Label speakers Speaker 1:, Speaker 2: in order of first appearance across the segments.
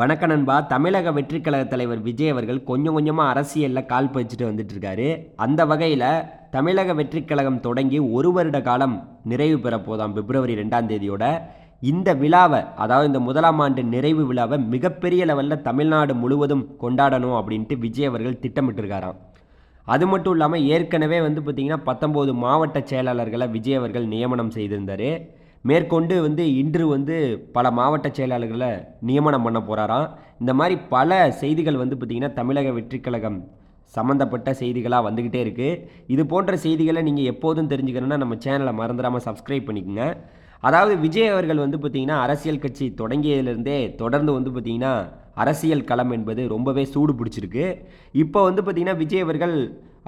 Speaker 1: வணக்கம் நண்பா. தமிழக வெற்றிக் கழக தலைவர் விஜய் அவர்கள் கொஞ்சம் கொஞ்சமாக அரசியலில் கால் பதிச்சுட்டு வந்துட்டு இருக்காரு. அந்த வகையில் தமிழக வெற்றிக் கழகம் தொடங்கி ஒரு வருட காலம் நிறைவு பெறப்போதாம் பிப்ரவரி 2ஆம் தேதியோட. இந்த விழாவை, அதாவது இந்த முதலாம் ஆண்டு நிறைவு விழாவை மிகப்பெரிய லெவலில் தமிழ்நாடு முழுவதும் கொண்டாடணும் அப்படின்ட்டு விஜய் அவர்கள் திட்டமிட்டிருக்காராம். அது மட்டும் இல்லாமல் ஏற்கனவே பார்த்திங்கன்னா 19 மாவட்ட செயலாளர்களை விஜய் அவர்கள் நியமனம் செய்திருந்தார். மேற்கொண்டு இன்று பல மாவட்ட செயலாளர்களை நியமனம் பண்ண போகிறாராம். இந்த மாதிரி பல செய்திகள் பார்த்திங்கன்னா தமிழக வெற்றிக் கழகம் சம்மந்தப்பட்ட செய்திகளாக வந்துக்கிட்டே இருக்குது. இது போன்ற செய்திகளை நீங்கள் எப்போதும் தெரிஞ்சுக்கணுன்னா நம்ம சேனலை மறந்துடாமல் சப்ஸ்கிரைப் பண்ணிக்கோங்க. அதாவது விஜய் அவர்கள் பார்த்திங்கன்னா அரசியல் கட்சி தொடங்கியதிலிருந்தே தொடர்ந்து பார்த்திங்கன்னா அரசியல் களம் என்பது ரொம்பவே சூடு பிடிச்சிருக்கு. இப்போ பார்த்திங்கன்னா விஜய் அவர்கள்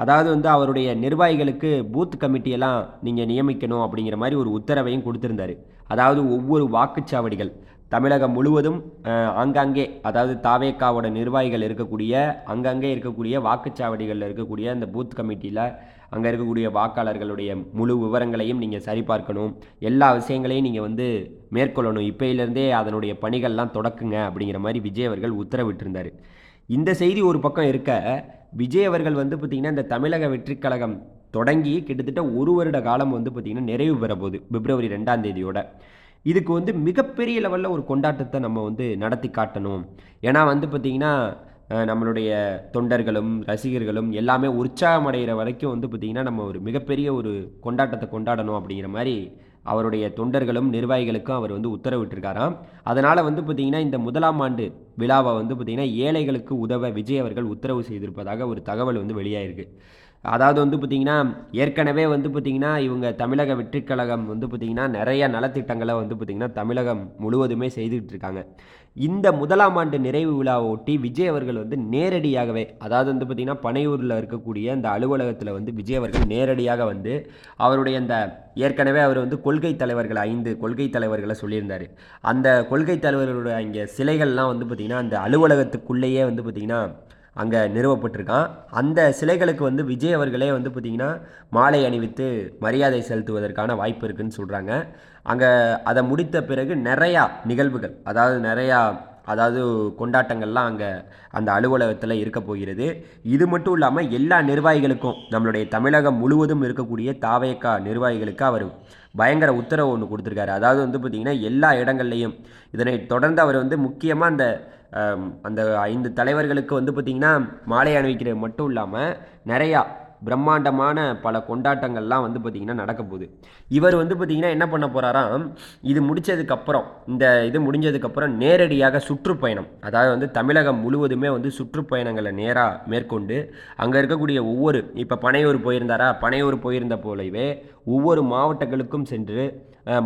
Speaker 1: அதாவது அவருடைய நிர்வாகிகளுக்கு பூத் கமிட்டியெல்லாம் நீங்கள் நியமிக்கணும் அப்படிங்கிற மாதிரி ஒரு உத்தரவையும் கொடுத்துருந்தாரு. அதாவது ஒவ்வொரு வாக்குச்சாவடிகள் தமிழகம் முழுவதும் ஆங்காங்கே, அதாவது தாவேக்காவோட நிர்வாகிகள் இருக்கக்கூடிய அங்கங்கே இருக்கக்கூடிய வாக்குச்சாவடிகளில் இருக்கக்கூடிய அந்த பூத் கமிட்டியில் அங்கே இருக்கக்கூடிய வாக்காளர்களுடைய முழு விவரங்களையும் நீங்கள் சரிபார்க்கணும். எல்லா விஷயங்களையும் நீங்கள் மேற்கொள்ளணும். இப்போயிலேருந்தே அதனுடைய பணிகள்லாம் தொடக்குங்க அப்படிங்கிற மாதிரி விஜய் அவர்கள் உத்தரவிட்டிருந்தார். இந்த செய்தி ஒரு பக்கம் இருக்க, விஜய் அவர்கள் பார்த்திங்கன்னா இந்த தமிழக வெற்றிக் கழகம் தொடங்கி கிட்டத்தட்ட ஒரு வருட காலம் பார்த்திங்கன்னா நிறைவு பெற போகுது பிப்ரவரி 2ஆம் தேதியோட. இதுக்கு மிகப்பெரிய லெவலில் ஒரு கொண்டாட்டத்தை நம்ம நடத்தி காட்டணும். ஏன்னா பார்த்திங்கன்னா நம்மளுடைய தொண்டர்களும் ரசிகர்களும் எல்லாமே உற்சாகம் அடைகிற வரைக்கும் பார்த்திங்கன்னா நம்ம ஒரு மிகப்பெரிய ஒரு கொண்டாட்டத்தை கொண்டாடணும் அப்படிங்கிற மாதிரி அவருடைய தொண்டர்களும் நிர்வாகிகளுக்கும் அவர் உத்தரவிட்டிருக்காராம். அதனால் பார்த்திங்கன்னா இந்த முதலாம் ஆண்டு விழாவை பார்த்திங்கன்னா ஏழைகளுக்கு உதவ விஜய் அவர்கள் உத்தரவு செய்திருப்பதாக ஒரு தகவல் வெளியாயிருக்கு. அதாவது பார்த்திங்கன்னா ஏற்கனவே பார்த்திங்கன்னா இவங்க தமிழக வெற்றிக் கழகம் பார்த்திங்கன்னா நிறைய நலத்திட்டங்களை பார்த்திங்கன்னா தமிழகம் முழுவதுமே செய்துக்கிட்டு இருக்காங்க. இந்த முதலாம் ஆண்டு நிறைவு விழாவை ஒட்டி விஜய் அவர்கள் நேரடியாகவே, அதாவது பார்த்திங்கன்னா பனையூரில் இருக்கக்கூடிய அந்த அலுவலகத்தில் விஜய் அவர்கள் நேரடியாக அவருடைய அந்த ஏற்கனவே அவர் கொள்கை தலைவர்கள் 5 கொள்கை தலைவர்களை சொல்லியிருந்தார். அந்த கொள்கை தலைவர்களுடைய இங்கே சிலைகள்லாம் பார்த்திங்கன்னா அந்த அலுவலகத்துக்குள்ளேயே பார்த்திங்கன்னா அங்கே நிறுவப்பட்டிருக்கான். அந்த சிலைகளுக்கு விஜய் அவர்களே பார்த்திங்கன்னா மாலை அணிவித்து மரியாதை செலுத்துவதற்கான வாய்ப்பு இருக்குதுன்னு சொல்கிறாங்க. அங்கே அதை முடித்த பிறகு நிறையா நிகழ்வுகள், அதாவது கொண்டாட்டங்கள்லாம் அங்கே அந்த அலுவலகத்தில் இருக்க போகிறது. இது மட்டும் இல்லாமல் எல்லா நிர்வாகிகளுக்கும், நம்மளுடைய தமிழகம் முழுவதும் இருக்கக்கூடிய தாவேக்கா நிர்வாகிகளுக்கு அவர் பயங்கர உத்தரவு ஒன்று கொடுத்துருக்காரு. அதாவது பார்த்திங்கன்னா எல்லா இடங்கள்லையும் இதனை தொடர்ந்து அவர் முக்கியமாக அந்த 5 தலைவர்களுக்கு பார்த்திங்கன்னா மாலை அணிவிக்கிறது மட்டும் இல்லாமல் நிறையா பிரம்மாண்டமான பல கொண்டாட்டங்கள்லாம் பார்த்திங்கன்னா நடக்க போகுது. இவர் பார்த்திங்கன்னா என்ன பண்ண போகிறாராம், இது முடிஞ்சதுக்கப்புறம் நேரடியாக சுற்றுப்பயணம், அதாவது தமிழகம் முழுவதுமே சுற்றுப்பயணங்களை நேராக மேற்கொண்டு அங்கே இருக்கக்கூடிய ஒவ்வொரு, இப்போ பனையூர் போயிருந்த போலவே ஒவ்வொரு மாவட்டங்களுக்கும் சென்று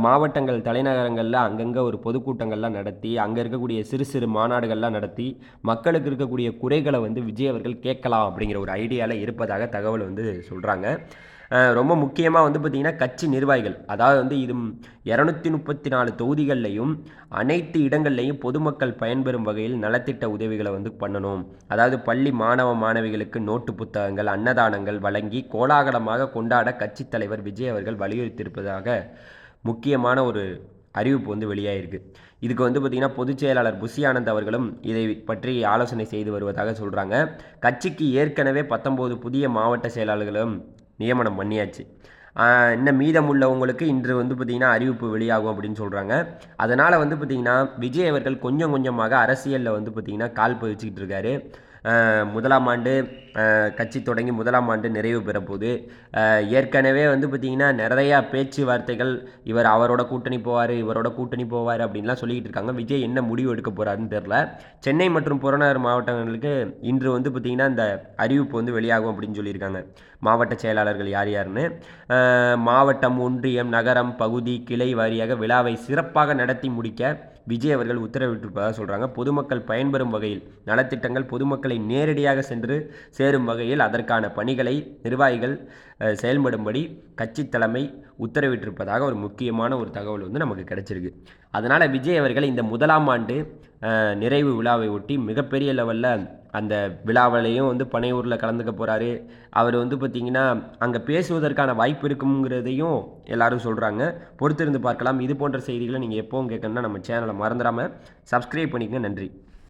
Speaker 1: மாவட்டங்கள் தலைநகரங்களில் அங்கங்கே ஒரு பொதுக்கூட்டங்கள்லாம் நடத்தி அங்கே இருக்கக்கூடிய சிறு சிறு மாநாடுகள்லாம் நடத்தி மக்களுக்கு இருக்கக்கூடிய குறைகளை விஜய் அவர்கள் கேட்கலாம் அப்படிங்கிற ஒரு ஐடியாவில் இருப்பதாக தகவல் சொல்கிறாங்க. ரொம்ப முக்கியமாக பார்த்திங்கன்னா கட்சி நிர்வாகிகள், அதாவது இது 234 தொகுதிகள்லையும் அனைத்து இடங்கள்லையும் பொதுமக்கள் பயன்பெறும் வகையில் நலத்திட்ட உதவிகளை பண்ணணும். அதாவது பள்ளி மாணவ மாணவிகளுக்கு நோட்டு புத்தகங்கள், அன்னதானங்கள் வழங்கி கோலாகலமாக கொண்டாட கட்சித் தலைவர் விஜய் அவர்கள் வலியுறுத்தியிருப்பதாக முக்கியமான ஒரு அறிவிப்பு வெளியாகிருக்கு. இதுக்கு பார்த்திங்கன்னா பொதுச் செயலாளர் புஷி ஆனந்த் அவர்களும் இதை பற்றி ஆலோசனை செய்து வருவதாக சொல்கிறாங்க. கட்சிக்கு ஏற்கனவே 19 புதிய மாவட்ட செயலாளர்களும் நியமனம் பண்ணியாச்சு. இன்னும் மீதம் உள்ளவங்களுக்கு இன்று பார்த்திங்கன்னா அறிவிப்பு வெளியாகும் அப்படின்னு சொல்கிறாங்க. அதனால் பார்த்திங்கன்னா விஜய் அவர்கள் கொஞ்சம் கொஞ்சமாக அரசியலில் பார்த்திங்கன்னா கால் பதிச்சுக்கிட்டு இருக்காரு. முதலாம் ஆண்டு கட்சி தொடங்கி முதலாம் ஆண்டு நிறைவு பெறப்போகுது. ஏற்கனவே பார்த்திங்கன்னா நிறையா பேச்சுவார்த்தைகள், அவரோட கூட்டணி போவார், இவரோட கூட்டணி போவார் அப்படின்லாம் சொல்லிக்கிட்டு இருக்காங்க. விஜய் என்ன முடிவு எடுக்க போகிறாருன்னு தெரில. சென்னை மற்றும் புறநகர் மாவட்டங்களுக்கு இன்று பார்த்திங்கன்னா இந்த அறிவிப்பு வெளியாகும் அப்படின்னு சொல்லியிருக்காங்க. மாவட்ட செயலாளர்கள் யார் யாருன்னு, மாவட்டம், ஒன்றியம், நகரம், பகுதி, கிளை வாரியாக விழாவை சிறப்பாக நடத்தி முடிக்க விஜய் அவர்கள் உத்தரவிட்டிருப்பதாக சொல்கிறாங்க. பொதுமக்கள் பயன்பெறும் வகையில் நலத்திட்டங்கள் பொதுமக்களை நேரடியாக சென்று சேரும் வகையில் அதற்கான பணிகளை நிர்வாகிகள் செயல்படும்படி கட்சி தலைமை உத்தரவிட்டிருப்பதாக ஒரு முக்கியமான ஒரு தகவல் நமக்கு கிடைச்சிருக்கு. அதனால் விஜய் அவர்கள் இந்த முதலாம் ஆண்டு நிறைவு விழாவை ஒட்டி மிகப்பெரிய லெவலில் அந்த விழாவிலையும் பனையூரில் கலந்துக்க போகிறாரு. அவர் பார்த்திங்கன்னா அங்கே பேசுவதற்கான வாய்ப்பு இருக்குங்கிறதையும் எல்லாரும் சொல்கிறாங்க. பொறுத்திருந்து பார்க்கலாம். இது போன்ற செய்திகளை நீங்கள் எப்போவும் கேட்கணுன்னா நம்ம சேனலை மறந்துடாமல் சப்ஸ்கிரைப் பண்ணிக்கங்க. நன்றி.